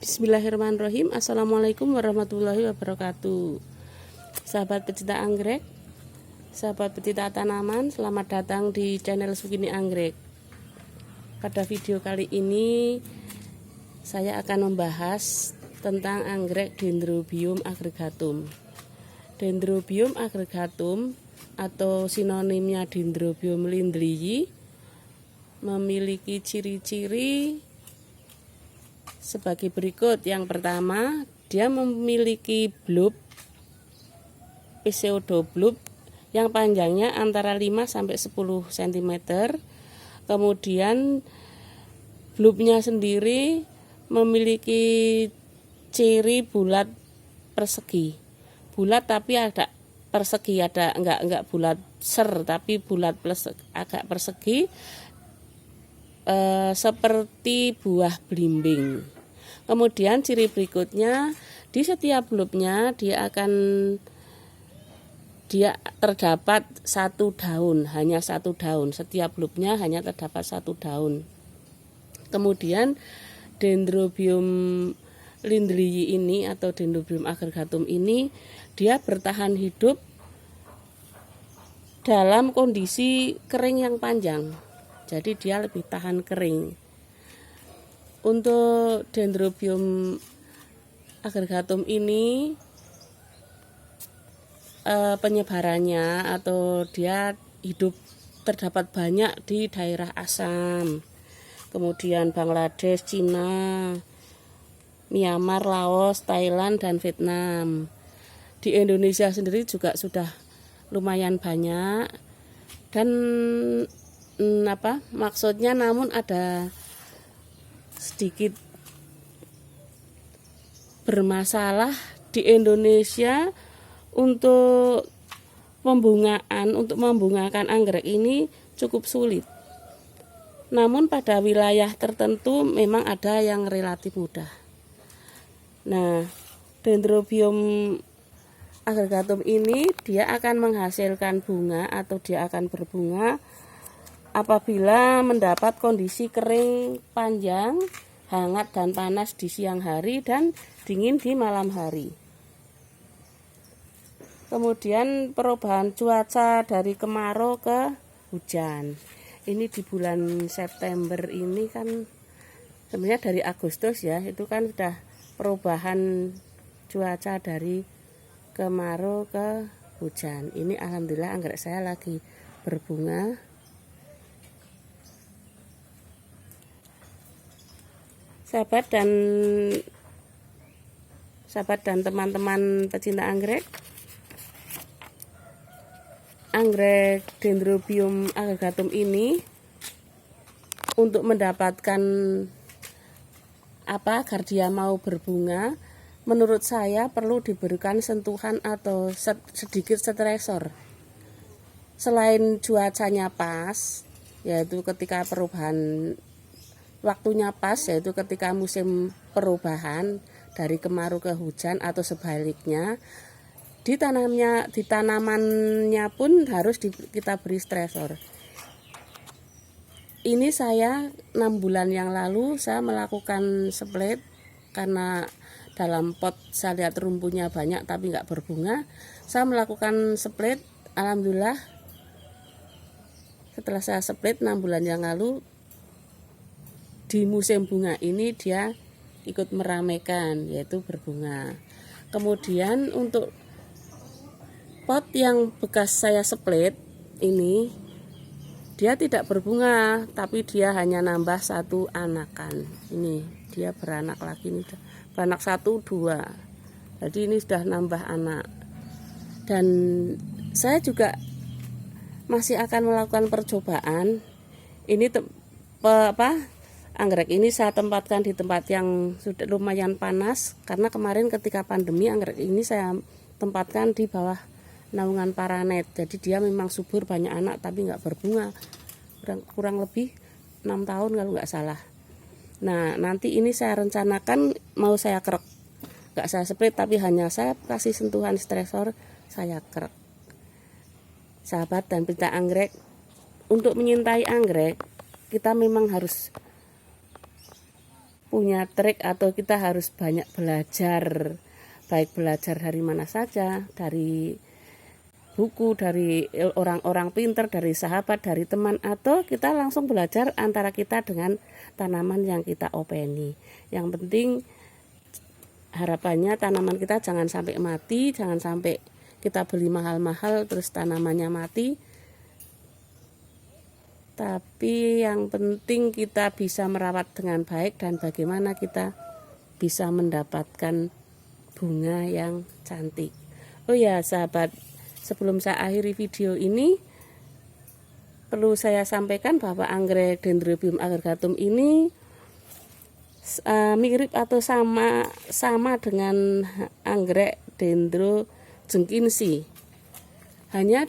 Bismillahirrahmanirrahim. Assalamualaikum warahmatullahi wabarakatuh. Sahabat pecinta anggrek, sahabat pecinta tanaman, selamat datang di channel Sukini Anggrek. Pada video kali ini saya akan membahas tentang anggrek Dendrobium agregatum. Dendrobium agregatum atau sinonimnya Dendrobium lindleyi memiliki ciri-ciri sebagai berikut. Yang pertama, dia memiliki bulb, pseudobulb yang panjangnya antara 5 sampai 10 cm. Kemudian bulbnya sendiri memiliki ciri bulat persegi. Bulat tapi ada persegi, ada enggak bulat ser tapi bulat plus agak persegi, seperti buah belimbing. Kemudian ciri berikutnya, di setiap bulbnya dia terdapat satu daun, hanya satu daun. Setiap bulbnya hanya terdapat satu daun. Kemudian Dendrobium lindleyi ini atau Dendrobium agregatum ini dia bertahan hidup dalam kondisi kering yang panjang. Jadi dia lebih tahan kering. Untuk Dendrobium agregatum ini penyebarannya atau dia hidup terdapat banyak di daerah Assam, kemudian Bangladesh, Cina, Myanmar, Laos, Thailand, dan Vietnam. Di Indonesia sendiri juga sudah lumayan banyak. Dan maksudnya namun ada sedikit bermasalah di Indonesia untuk membungakan anggrek ini cukup sulit. Namun pada wilayah tertentu memang ada yang relatif mudah. Nah, Dendrobium agregatum ini dia akan menghasilkan bunga atau dia akan berbunga apabila mendapat kondisi kering panjang, hangat dan panas di siang hari dan dingin di malam hari. Kemudian perubahan cuaca dari kemarau ke hujan. Ini di bulan September ini kan sebenarnya dari Agustus ya, itu kan sudah perubahan cuaca dari kemarau ke hujan. Ini alhamdulillah anggrek saya lagi berbunga. Sahabat dan teman-teman pecinta anggrek Dendrobium agregatum ini untuk mendapatkan agar dia mau berbunga, menurut saya perlu diberikan sentuhan atau sedikit stresor. Selain cuacanya pas, yaitu ketika perubahan waktunya pas, yaitu ketika musim perubahan dari kemarau ke hujan atau sebaliknya, di tanamannya pun harus kita beri stresor. Ini saya 6 bulan yang lalu saya melakukan split karena dalam pot saya lihat rumpunya banyak tapi nggak berbunga. Saya melakukan split, alhamdulillah setelah saya split 6 bulan yang lalu, di musim bunga ini dia ikut meramaikan, yaitu berbunga. Kemudian untuk pot yang bekas saya split ini, dia tidak berbunga, tapi dia hanya nambah satu anakan. Ini dia beranak lagi, ini beranak 1, 2. Jadi ini sudah nambah anak. Dan saya juga masih akan melakukan percobaan. Ini anggrek ini saya tempatkan di tempat yang sudah lumayan panas, karena kemarin ketika pandemi anggrek ini saya tempatkan di bawah naungan paranet. Jadi dia memang subur, banyak anak tapi nggak berbunga, kurang lebih 6 tahun kalau nggak salah. Nah, nanti ini saya rencanakan mau saya kerek, nggak saya split tapi hanya saya kasih sentuhan stresor, saya kerek. Sahabat dan pecinta anggrek, untuk menyintai anggrek kita memang harus punya trik atau kita harus banyak belajar, baik belajar dari mana saja, dari buku, dari orang-orang pinter, dari sahabat, dari teman, atau kita langsung belajar antara kita dengan tanaman yang kita openi. Yang penting harapannya tanaman kita jangan sampai mati, jangan sampai kita beli mahal-mahal terus tanamannya mati. Tapi yang penting kita bisa merawat dengan baik dan bagaimana kita bisa mendapatkan bunga yang cantik. Oh ya sahabat, sebelum saya akhiri video ini perlu saya sampaikan bahwa anggrek Dendrobium aggregatum ini mirip atau sama dengan anggrek Dendro jengkinsi. Hanya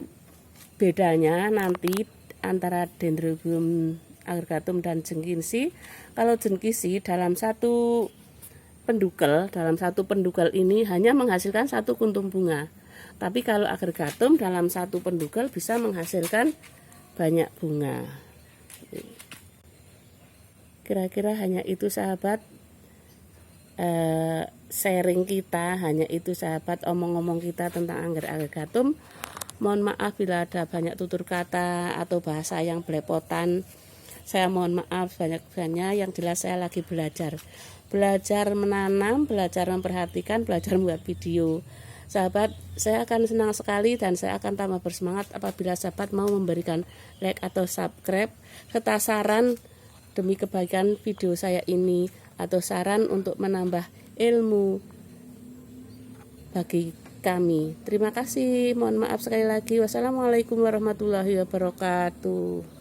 bedanya nanti antara Dendrobium aggregatum dan jengkinsi, kalau jengkinsi dalam satu pendugal ini hanya menghasilkan satu kuntum bunga. Tapi kalau aggregatum dalam satu pendugal bisa menghasilkan banyak bunga. Kira-kira hanya itu sahabat, sharing kita, hanya itu sahabat, omong-omong kita tentang anggrek aggregatum. Mohon maaf bila ada banyak tutur kata atau bahasa yang belepotan. Saya mohon maaf banyak-banyak, yang jelas saya lagi belajar menanam, belajar memperhatikan, belajar membuat video. Sahabat, saya akan senang sekali dan saya akan tambah bersemangat apabila sahabat mau memberikan like atau subscribe serta saran demi kebaikan video saya ini, atau saran untuk menambah ilmu bagi kami. Terima kasih, mohon maaf sekali lagi. Wassalamualaikum warahmatullahi wabarakatuh.